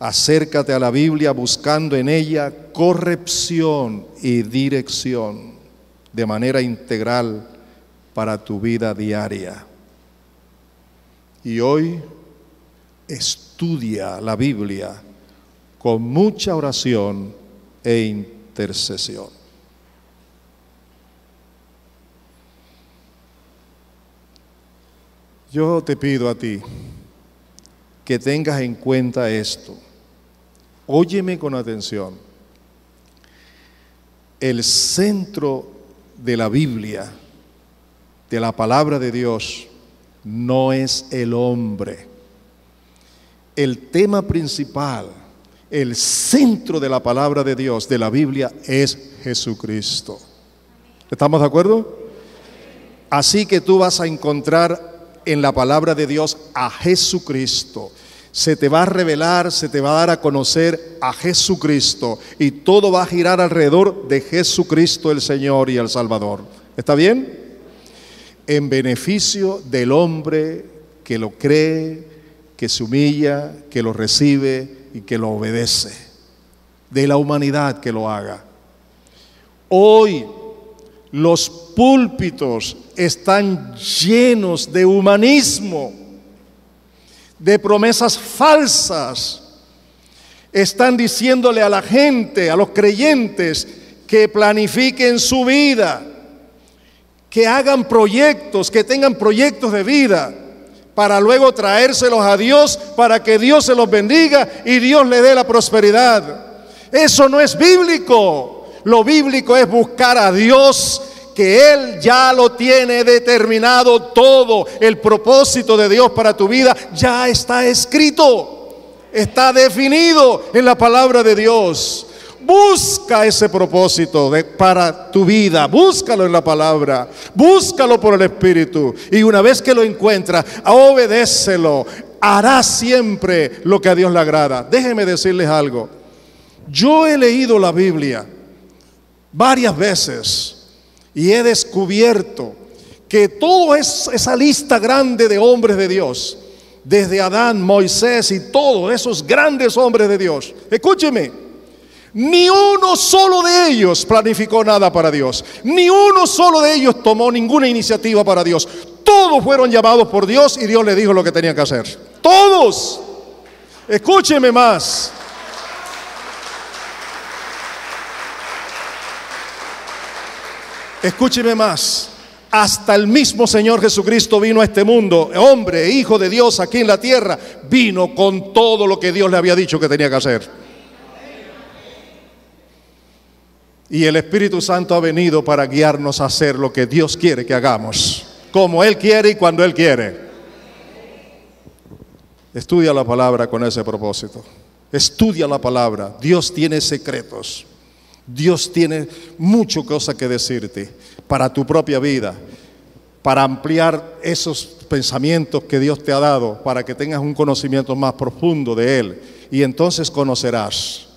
Acércate a la Biblia buscando en ella corrección y dirección de manera integral para tu vida diaria. Y hoy estudia la Biblia con mucha oración e intercesión. Yo te pido a ti que tengas en cuenta esto. Óyeme con atención. El centro de la Biblia, de la palabra de Dios, no es el hombre. El tema principal, el centro de la palabra de Dios, de la Biblia, es Jesucristo. ¿Estamos de acuerdo? Así que tú vas a encontrar en la palabra de Dios a Jesucristo. Se te va a revelar, se te va a dar a conocer a Jesucristo, y todo va a girar alrededor de Jesucristo el Señor y el Salvador. ¿Está bien? En beneficio del hombre que lo cree, que se humilla, que lo recibe y que lo obedece, de la humanidad que lo haga. Hoy los púlpitos están llenos de humanismo, de promesas falsas, Están diciéndole a la gente, a los creyentes, que planifiquen su vida, que hagan proyectos, que tengan proyectos de vida, para luego traérselos a Dios, para que Dios se los bendiga y Dios le dé la prosperidad. Eso no es bíblico. Lo bíblico es buscar a Dios, que Él ya lo tiene determinado todo. El propósito de Dios para tu vida ya está escrito, está definido en la palabra de Dios. Busca ese propósito para tu vida, búscalo en la palabra, búscalo por el Espíritu, y una vez que lo encuentras, obedécelo. Hará siempre lo que a Dios le agrada. Déjenme decirles algo. Yo he leído la Biblia varias veces y he descubierto que toda esa lista grande de hombres de Dios, desde Adán, Moisés y todos esos grandes hombres de Dios, escúcheme, ni uno solo de ellos planificó nada para Dios. Ni uno solo de ellos tomó ninguna iniciativa para Dios. Todos fueron llamados por Dios y Dios les dijo lo que tenían que hacer. Todos. Escúcheme más. Escúcheme más. Hasta el mismo Señor Jesucristo vino a este mundo, hombre, hijo de Dios aquí en la tierra, vino con todo lo que Dios le había dicho que tenía que hacer. Y el Espíritu Santo ha venido para guiarnos a hacer lo que Dios quiere que hagamos, como Él quiere y cuando Él quiere. Estudia la palabra con ese propósito. Estudia la palabra. Dios tiene secretos. Dios tiene muchas cosas que decirte para tu propia vida, para ampliar esos pensamientos que Dios te ha dado, para que tengas un conocimiento más profundo de Él. Y entonces conocerás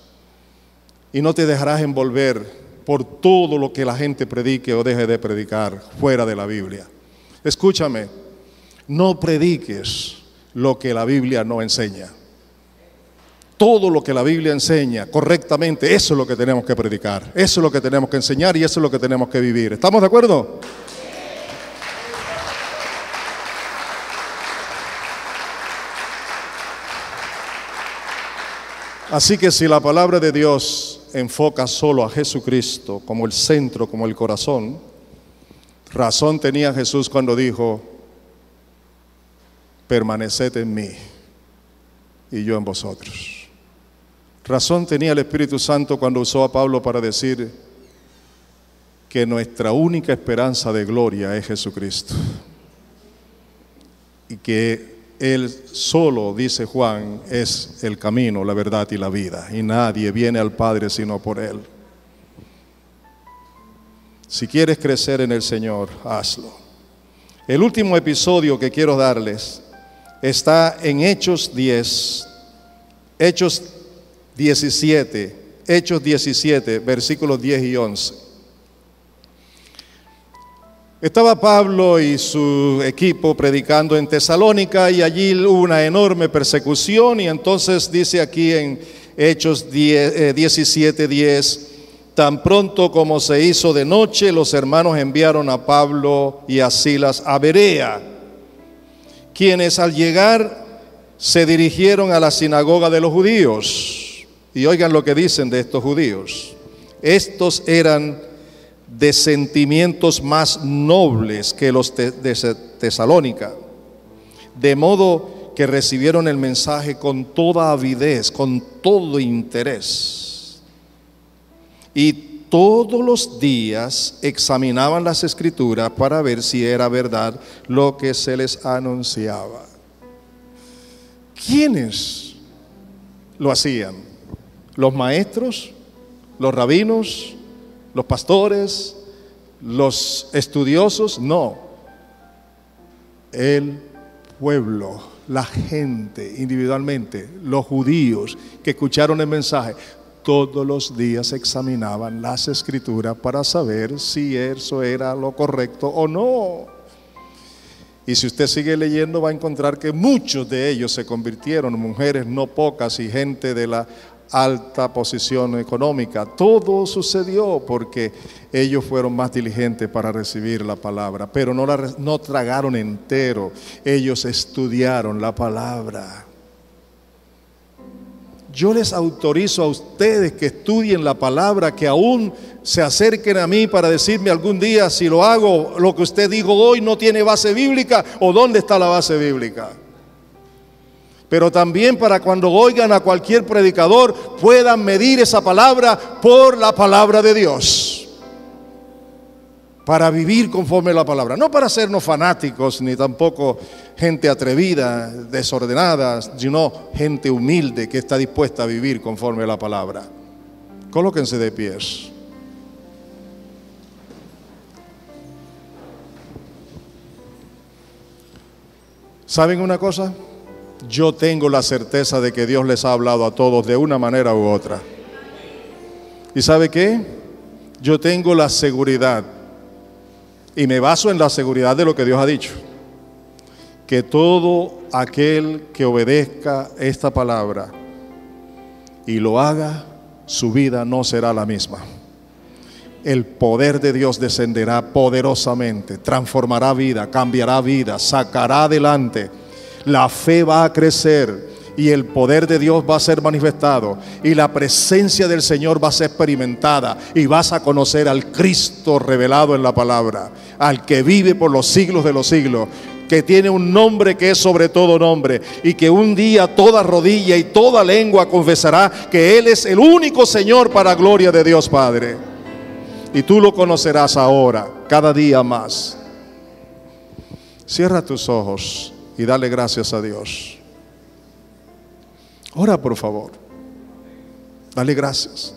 y no te dejarás envolver por todo lo que la gente predique o deje de predicar fuera de la Biblia. Escúchame, no prediques lo que la Biblia no enseña. Todo lo que la Biblia enseña correctamente, eso es lo que tenemos que predicar, eso es lo que tenemos que enseñar y eso es lo que tenemos que vivir. ¿Estamos de acuerdo? Así que si la palabra de Dios enfoca solo a Jesucristo como el centro, como el corazón, razón tenía Jesús cuando dijo: permaneced en mí y yo en vosotros. Razón tenía el Espíritu Santo cuando usó a Pablo para decir que nuestra única esperanza de gloria es Jesucristo y que Él solo, dice Juan, es el camino, la verdad y la vida, y nadie viene al Padre sino por Él. Si quieres crecer en el Señor, hazlo. El último episodio que quiero darles está en Hechos 10, Hechos 17, versículos 10 y 11. Estaba Pablo y su equipo predicando en Tesalónica y allí hubo una enorme persecución, y entonces dice aquí en Hechos 17:10: tan pronto como se hizo de noche, los hermanos enviaron a Pablo y a Silas a Berea, quienes al llegar se dirigieron a la sinagoga de los judíos. Y oigan lo que dicen de estos judíos. Estos eran de sentimientos más nobles que los de Tesalónica, de modo que recibieron el mensaje con toda avidez, con todo interés, y todos los días examinaban las Escrituras para ver si era verdad lo que se les anunciaba. ¿Quiénes lo hacían? ¿Los maestros? ¿Los rabinos? ¿Los pastores? ¿Los estudiosos? No. El pueblo, la gente individualmente, los judíos que escucharon el mensaje, todos los días examinaban las Escrituras para saber si eso era lo correcto o no. Y si usted sigue leyendo va a encontrar que muchos de ellos se convirtieron, mujeres no pocas y gente de la alta posición económica. Todo sucedió porque ellos fueron más diligentes para recibir la palabra, pero no tragaron entero. Ellos estudiaron la palabra. Yo les autorizo a ustedes que estudien la palabra, que aún se acerquen a mí para decirme algún día si lo hago, lo que usted dijo hoy no tiene base bíblica o dónde está la base bíblica. Pero también para cuando oigan a cualquier predicador puedan medir esa palabra por la palabra de Dios. Para vivir conforme a la palabra, no para hacernos fanáticos, ni tampoco gente atrevida, desordenada, sino gente humilde que está dispuesta a vivir conforme a la palabra. Colóquense de pies. ¿Saben una cosa? Yo tengo la certeza de que Dios les ha hablado a todos de una manera u otra. ¿Y sabe qué? Yo tengo la seguridad, y me baso en la seguridad de lo que Dios ha dicho, que todo aquel que obedezca esta palabra y lo haga, su vida no será la misma. El poder de Dios descenderá poderosamente, transformará vida, cambiará vida, sacará adelante. La fe va a crecer y el poder de Dios va a ser manifestado y la presencia del Señor va a ser experimentada y vas a conocer al Cristo revelado en la palabra, al que vive por los siglos de los siglos, que tiene un nombre que es sobre todo nombre y que un día toda rodilla y toda lengua confesará que Él es el único Señor para gloria de Dios Padre. Y tú lo conocerás ahora, cada día más. Cierra tus ojos y dale gracias a Dios. Ora por favor. Dale gracias.